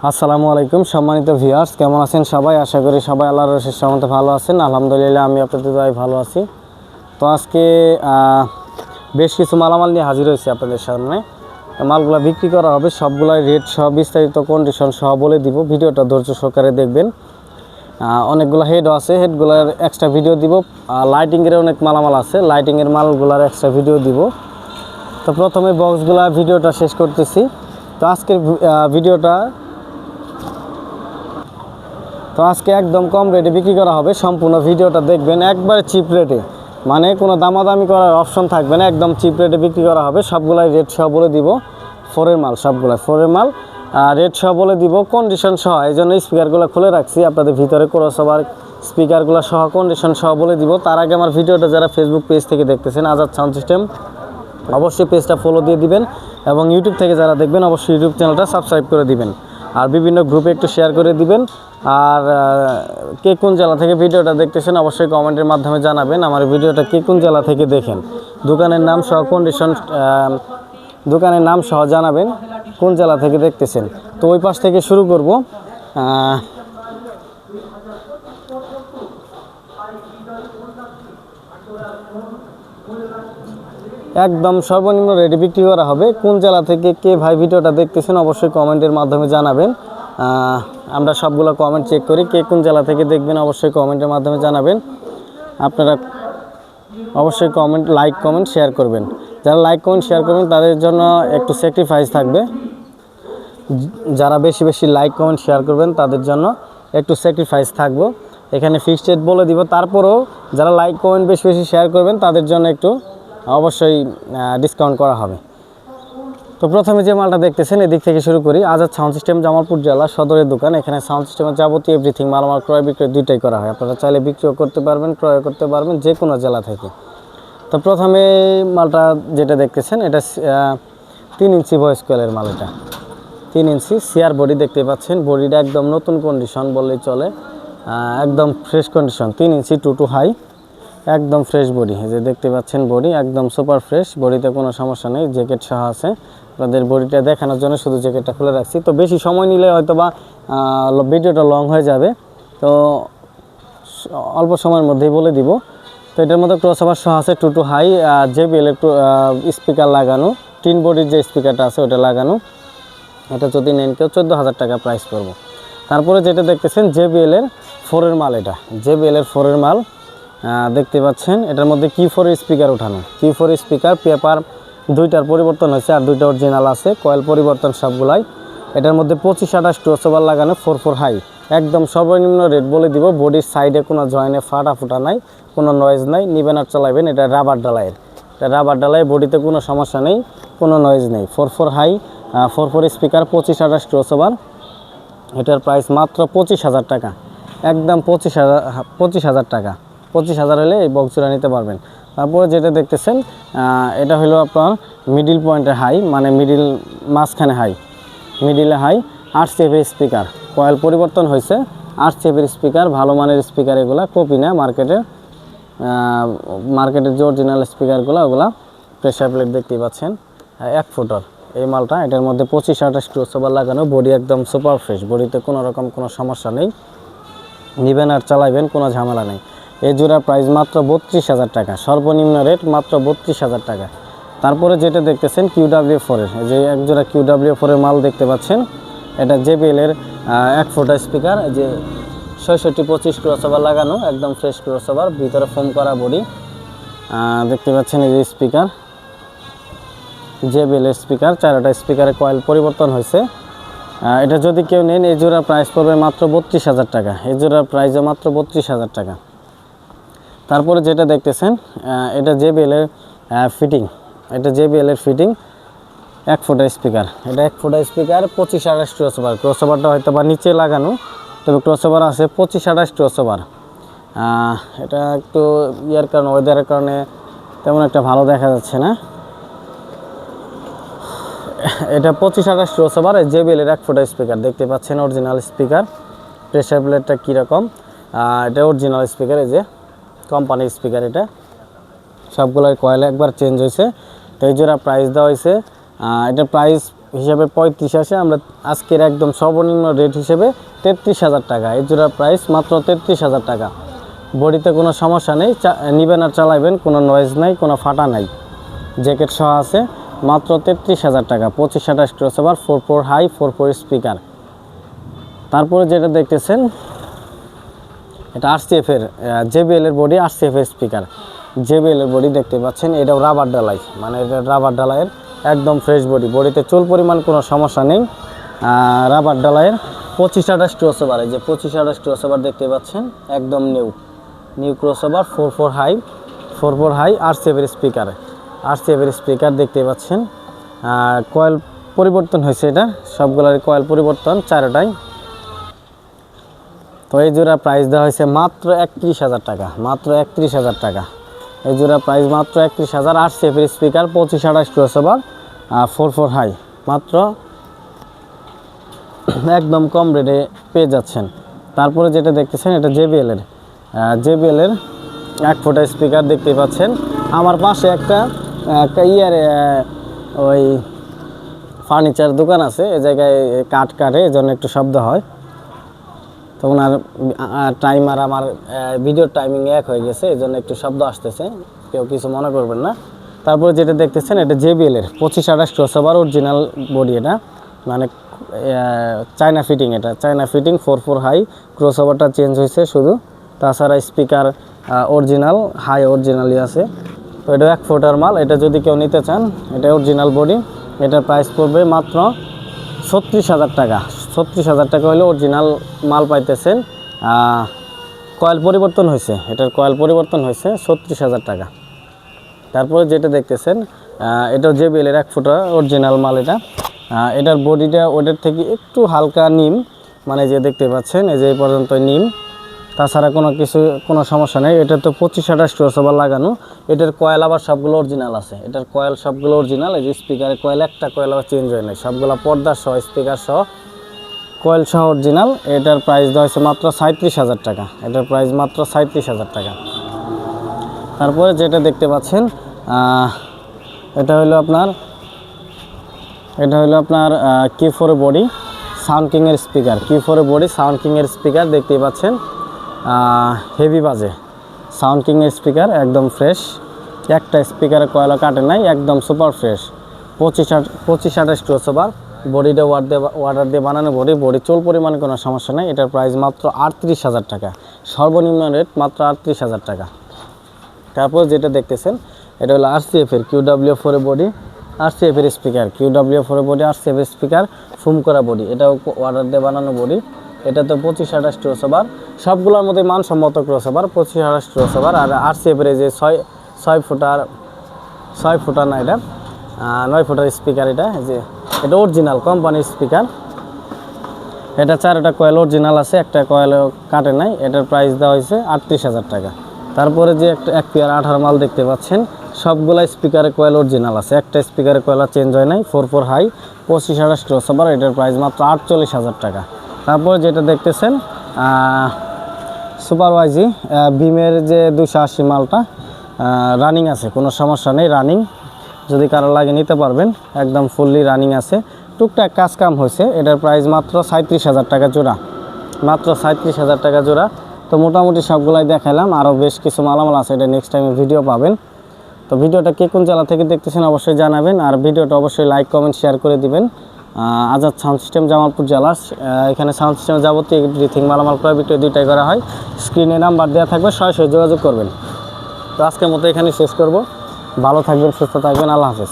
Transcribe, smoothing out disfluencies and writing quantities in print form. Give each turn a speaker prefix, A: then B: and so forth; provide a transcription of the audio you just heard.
A: আসসালামু আলাইকুম সম্মানিত ভিউয়ার্স, কেমন আছেন সবাই? আশা করি সবাই আল্লাহর রহমতে সমাতে ভালো আছেন। আলহামদুলিল্লাহ আমি আপনাদের দোয়ায় ভালো আছি। তো আজকে বেশ কিছু মালামাল নিয়ে হাজির হয়েছি আপনাদের সামনে। মালগুলো বিক্রি করা হবে, সবগুলাই রেট সহ বিস্তারিত কন্ডিশন সহ বলে দিব। ভিডিওটা ধৈর্য সহকারে দেখবেন। অনেকগুলো হেডও আছে, হেডগুলোর এক্সট্রা ভিডিও দিব। লাইটিংয়ের অনেক মালামাল আছে, লাইটিংয়ের মালগুলোর এক্সট্রা ভিডিও দিব। তো প্রথমে বক্সগুলা ভিডিওটা শেষ করতেছি। তো আজকের আজকে একদম কম রেটে বিক্রি করা হবে। সম্পূর্ণ ভিডিওটা দেখবেন, একবারে চিপ রেটে, মানে কোনো দামাদামি করার অপশন থাকবে না। একদম চিপ রেটে বিক্রি করা হবে। সবগুলাই রেট সহ বলে দিব। ফোরের মাল, সবগুলাই ফোরের মাল, রেট সহ বলে দিব, কন্ডিশন সহ। এই জন্য স্পিকারগুলো খুলে রাখছি আপনাদের ভিতরে, ক্রসওভার স্পিকারগুলো সহ কন্ডিশন সহ বলে দিব। তার আগে আমার ভিডিওটা যারা ফেসবুক পেজ থেকে দেখতেছেন, আজাদ সাউন্ড সিস্টেম, অবশ্যই পেজটা ফলো দিয়ে দিবেন। এবং ইউটিউব থেকে যারা দেখবেন অবশ্যই ইউটিউব চ্যানেলটা সাবস্ক্রাইব করে দিবেন। আর বিভিন্ন গ্রুপে একটু শেয়ার করে দিবেন। আর কে কোন জেলা থেকে ভিডিওটা দেখতেছেন অবশ্যই কমেন্টের মাধ্যমে জানাবেন। আমার ভিডিওটা কে কোন জেলা থেকে দেখেন, দোকানের নাম সহ কন্ডিশন, দোকানের নাম সহ জানাবেন কোন জেলা থেকে দেখতেছেন। তো ওই পাশ থেকে শুরু করব। একদম সর্বনিম্ন রেটে বিক্রি করা হবে। কোন জেলা থেকে কে ভাই ভিডিওটা দেখতেছেন অবশ্যই কমেন্টের মাধ্যমে জানাবেন। আমরা সবগুলো কমেন্ট চেক করি, কে কোন জেলা থেকে দেখবেন অবশ্যই কমেন্টের মাধ্যমে জানাবেন। আপনারা অবশ্যই লাইক কমেন্ট শেয়ার করবেন। যারা লাইক কমেন্ট শেয়ার করবেন তাদের জন্য একটু স্যাক্রিফাইস থাকবে। যারা বেশি বেশি লাইক কমেন্ট শেয়ার করবেন তাদের জন্য একটু স্যাক্রিফাইস থাকবো। এখানে ফিক্সড রেট বলে দিব। তারপরেও যারা লাইক কমেন্ট বেশি বেশি শেয়ার করবেন তাদের জন্য একটু অবশ্যই ডিসকাউন্ট করা হবে। তো প্রথমে যে মালটা দেখতেছেন এদিক থেকে শুরু করি। আজাদ সাউন্ড সিস্টেম, জামালপুর জেলা সদরের দোকান। এখানে সাউন্ড সিস্টেমের যাবতীয় এভরিথিং মালামাল ক্রয় বিক্রয় দুইটাই করা হয়। আপনারা চাইলে বিক্রিও করতে পারবেন, ক্রয় করতে পারবেন যে কোনো জেলা থেকে। তো প্রথমে মালটা যেটা দেখতেছেন এটা 3 ইঞ্চি ভয়েস কয়েলের মাল। এটা 3 ইঞ্চি সিআর বডি দেখতে পাচ্ছেন। বডিটা একদম নতুন কন্ডিশন বললেই চলে, একদম fresh condition. 3 inch two high, একদম ফ্রেশ বডি। এই যে দেখতে পাচ্ছেন বডি একদম সুপার ফ্রেশ, বডিতে কোনো সমস্যা নেই। জ্যাকেট সহ আছে। আপনাদের বডিটা দেখানোর জন্য শুধু জ্যাকেটটা খুলে রাখছি। তো বেশি সময় নিলে হয়তো বা ভিডিওটা লং হয়ে যাবে, তো অল্প সময়ের মধ্যেই বলে দিব। তো এটার মধ্যে ক্রসওভার সহ আছে, টু হাই, JBL একটু স্পিকার লাগানো, টিন বডির যে স্পিকারটা আছে ওটা লাগানো। এটা যদি নেন কেউ 14,000 টাকা প্রাইস পড়বো। তারপরে যেটা দেখতেছেন JBL এর 4-এর মাল। এটা JBL এর 4-এর মাল দেখতে পাচ্ছেন। এটার মধ্যে Q4 স্পিকার উঠানো, Q4 স্পিকার, পেপার দুইটার পরিবর্তন হয়েছে আর দুইটা অরিজিনাল আছে, কয়েল পরিবর্তন সবগুলাই। এটার মধ্যে 25-28 ক্রসওভার লাগানো, 4 হাই। একদম সর্বনিম্ন রেট বলে দিব। বডির সাইডে কোনো জয়েন্টে ফাটা নাই, কোনো নয়েজ নাই। নিবেন আর চালাবেন। এটা রাবার ডালাইয়ের, এটা রাবার ডালাই, বডিতে কোনো সমস্যা নেই, কোনো নয়েজ নেই। 4 হাই, 4 স্পিকার, 25-28 ক্রসওভার। এটার প্রাইস মাত্র 25,000 টাকা, একদম 25,000 টাকা। 25,000 হলে এই বক্সটা নিতে পারবেন। তারপরে যেটা দেখতেছেন এটা হলো আপনার মিডিল পয়েন্টের হাই, মানে মিডিল মাঝখানে হাই, মিডিলে হাই। 8 সেভের স্পিকার, কয়েল পরিবর্তন হয়েছে। 8 সেভের স্পিকার, ভালো মানের স্পিকার, এগুলা কপি না। মার্কেটের যে অরিজিনাল স্পিকারগুলো ওগুলা প্রেসার প্লেট দেখতেই পাচ্ছেন, 1 ফুটার এই মালটা। এটার মধ্যে 25-28 ক্রসওভার লাগানো, বডি একদম সুপার ফ্রেশ, বডিতে কোনো রকম কোনো সমস্যা নেই। নিবেন আর চালাবেন, কোনো ঝামেলা নেই। এই জোড়ার প্রাইস মাত্র 32,000 টাকা, সর্বনিম্ন রেট মাত্র 32,000 টাকা। তারপরে যেটা দেখতেছেন QW4-এর, যে এক জোড়া QW4-এর মাল দেখতে পাচ্ছেন। এটা JBL এর 1 ফুটা স্পিকার, যে 66-25 ক্রসওভার লাগানো, একদম ফ্রেশ ক্রসওভার, ভিতরে ফোম করা বডি দেখতে পাচ্ছেন। এই যে স্পিকার, JBL এর স্পিকার, 4টা স্পিকারের কয়েল পরিবর্তন হয়েছে। এটা যদি কেউ নেন এই জোড়ার প্রাইস পড়বে মাত্র 32,000 টাকা। এই জোড়ার প্রাইসও মাত্র 32,000 টাকা। তারপরে যেটা দেখতেছেন এটা JBL এর ফিটিং, এটা JBL এর ফিটিং, 1 ফুটা স্পিকার। এটা 1 ফুটা স্পিকার, 25-28 ক্রসওভার। ক্রসওভারটা হয়তো বা নিচে লাগানো, তবে ক্রসওভার আছে 25-28 ক্রসওভার। এটা একটু ইয়ার কারণে, ওয়েদারের কারণে তেমন একটা ভালো দেখা যাচ্ছে না। এটা 25-28 ক্রসওভার, JBL এর 1 ফুটা স্পিকার দেখতে পাচ্ছেন, অরিজিনাল স্পিকার। প্রেসার প্লেটটা কীরকম, এটা অরিজিনাল স্পিকার, এই যে কোম্পানির স্পিকার। এটা সবগুলোর কয়েল একবার চেঞ্জ হয়েছে। তো এই জোড়া প্রাইস দেওয়া হয়েছে, এটার প্রাইস হিসাবে 35 আসে, আমরা আজকের একদম সর্বনিম্ন রেট হিসেবে 33,000 টাকা। এই জোড়ার প্রাইস মাত্র 33,000 টাকা। বডিতে কোনো সমস্যা নেই, নিবেন আর চালাইবেন, কোনো নয়েজ নাই, কোনো ফাটা নাই, জ্যাকেট সহ আছে, মাত্র 33,000 টাকা। 25-28 ক্রসওভার, 4/4 হাই, 4/4 স্পিকার। তারপরে যেটা দেখতেছেন এটা RCF এর JBL এর বডি, RCF এর স্পিকার, JBL এর বডি দেখতে পাচ্ছেন। এটাও রাবার ডালাই, মানে এটা রাবার ডালাইয়ের একদম ফ্রেশ বডি, বডিতে চুল পরিমাণ কোনো সমস্যা নেই, রাবার ডালাইয়ের। 25-28 ক্রসওভার, এই যে 25-28 ক্রসওভার দেখতে পাচ্ছেন, একদম new crossover, 4/4 high, 4/4 high, RCF এর স্পিকার, RCF এর স্পিকার দেখতে পাচ্ছেন। কয়েল পরিবর্তন হয়েছে, এটা সবগুলোর কয়েল পরিবর্তন, চারোটাই। তো এই জোড়া প্রাইস দেওয়া হয়েছে মাত্র 31,000 টাকা, মাত্র 31,000 টাকা। এই জোড়া প্রাইস মাত্র 31,000। RCF এর স্পিকার, 25-28 ক্রসওভার, 4/4 হাই, মাত্র একদম কম রেটে পেয়ে যাচ্ছেন। তারপরে যেটা দেখতেছেন এটা JBL এর 1 ফুটা স্পিকার দেখতে পাচ্ছেন। আমার পাশে একটা ওই ফার্নিচার দোকান আছে, এই জায়গায় কাঠ কাটে, এই জন্য একটু শব্দ হয়। তো ওনার টাইম আর আমার ভিডিওর টাইমিং এক হয়ে গেছে, এই জন্য একটু শব্দ আসতেছে, কেউ কিছু মনে করবেন না। তারপরে যেটা দেখতেছেন এটা JBL এর 25-28 ক্রসওভার, অরিজিনাল বডি, এটা মানে চায়না ফিটিং, এটা চায়না ফিটিং, 4/4 হাই, ক্রসওভারটা চেঞ্জ হয়েছে শুধু, তাছাড়া স্পিকার অরিজিনাল হাই অরিজিনালই আছে। তো এটা 1 ফুটার মাল, এটা যদি কেউ নিতে চান, এটা অরিজিনাল বডি, এটার প্রাইস পড়বে মাত্র 36,000 টাকা। 36,000 টাকা হলে অরিজিনাল মাল পাইতেছেন। কয়েল পরিবর্তন হয়েছে, এটার কয়েল পরিবর্তন হয়েছে, 36,000 টাকা। তারপরে যেটা দেখতেছেন এটাও JBL এর 1 ফুটা অরিজিনাল মাল, এটার বডিটা ওটার থেকে একটু হালকা নিম, মানে যে দেখতে পাচ্ছেন এই যে এই পর্যন্ত নিম, তাছাড়া কোনো সমস্যা নেই। এটা তো 25-28 ক্রসওভার লাগানো, এটার কয়েল আবার সবগুলো অরিজিনাল আছে, এটার কয়েল সবগুলো অরিজিনাল। এই যে স্পিকারের কয়েল, একটা কয়েল আবার চেঞ্জ হয় নাই, সবগুলো পর্দা সহ, স্পিকার সহ, কয়েল সহ অরিজিনাল। এটার প্রাইস দেওয়া হয়েছে মাত্র 37,000 টাকা, এটার প্রাইস মাত্র 37,000 টাকা। তারপরে যেটা দেখতে পাচ্ছেন এটা হলো আপনার Q4 বডি, সাউন্ড কিং এর speaker, Q4 body, sound king এর স্পিকার দেখতেই পাচ্ছেন, হেভি বাজে, সাউন্ড কিং এর স্পিকার, একদম ফ্রেশ, একটা স্পিকারে কয়েলও কাটে নাই, একদম সুপার ফ্রেশ। 25-28 ক্রসওভার, বডিটা ওয়াটার দিয়ে বানানো বডি চুল পরিমাণে কোনো সমস্যা নেই। এটার প্রাইস মাত্র 38,000 টাকা, সর্বনিম্ন রেট মাত্র 38,000 টাকা। তারপর যেটা দেখতেছেন এটা হলো RCF এর QW4 বডি, RCF এর স্পিকার, QW4 বডি, RCF এর স্পিকার, ফুম করা বডি, এটাও ওয়াটার দিয়ে বানানো বডি। এটা তো 25-28 ক্রসওভার, সবগুলোর মধ্যে মানসম্মত ক্রসওভার, 25-28 ক্রসওভার। আর RCF এর যে 6 ফুটার না, এটা 9 ফুটার স্পিকার, এটা অরিজিনাল কোম্পানির স্পিকার। এটা 4টা কয়েল অরিজিনাল আছে, একটা কয়েল কাটে নাই। এটার প্রাইস দেওয়া হয়েছে 38,000 টাকা। তারপরে যে এক পেয়ার 18 মাল দেখতে পাচ্ছেন, সবগুলা স্পিকারের কয়েল অরিজিনাল আছে, একটা স্পিকারের কয়েল চেঞ্জ হয় নাই, 4/4 হাই, 25-28 ক্রসওভার, এটার প্রাইস মাত্র 48,000 টাকা। তারপরে যেটা দেখতেছেন সুপারওয়াইজি বিমের যে 280 মালটা রানিং আছে, কোনো সমস্যা নেই, রানিং, যদি কারো লাগে নিতে পারবেন, একদম ফুললি রানিং আছে, টুকটাক কাজ কাম হয়েছে। এটার প্রাইস মাত্র 37,000 টাকা জোড়া, মাত্র 37,000 টাকা জোড়া। তো মোটামুটি সবগুলাই দেখালাম, আরও বেশ কিছু মালামাল আছে, এটা নেক্সট টাইমে ভিডিও পাবেন। তো ভিডিওটা কে কোন জেলা থেকে দেখতেছেন অবশ্যই জানাবেন, আর ভিডিওটা অবশ্যই লাইক কমেন্ট শেয়ার করে দিবেন। আজাদ সাউন্ড সিস্টেম, জামালপুর জেলা, এখানে সাউন্ড সিস্টেমে যাবতীয় এভরিথিং মালামাল ক্রয় বিক্রয় দুইটাই করা হয়। স্ক্রিনে নাম্বার দেওয়া থাকবে, সরাসরি যোগাযোগ করবেন। তো আজকের মতো এখানে শেষ করব। ভালো থাকবেন, সুস্থ থাকবেন, আল্লাহ হাফেজ।